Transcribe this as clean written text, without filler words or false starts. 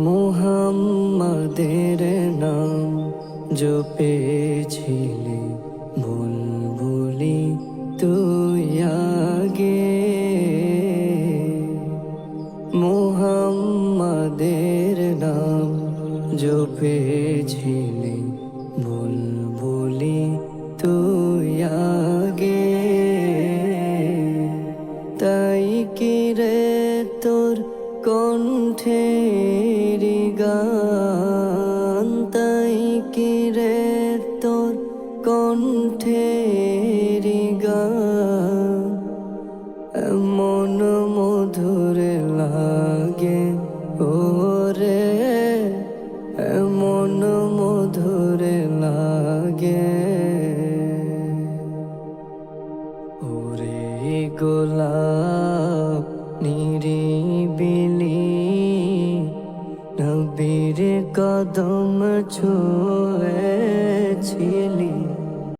মুহাম্মাদের নাম জপেছিলে বুলবুলি তুই আগে। মুহাম্মাদের নাম জপেছিলে বুলবুলি তুই আগে। তাই কি রে তোর কণ্ঠের গান, তাই কি রে তোর কণ্ঠের গান এমন মধুর লাগে ওরে, এমন মধুর লাগে। ওরে গোলাপ নিরিবিলি নবীর কদম ছুঁয়েছিলি।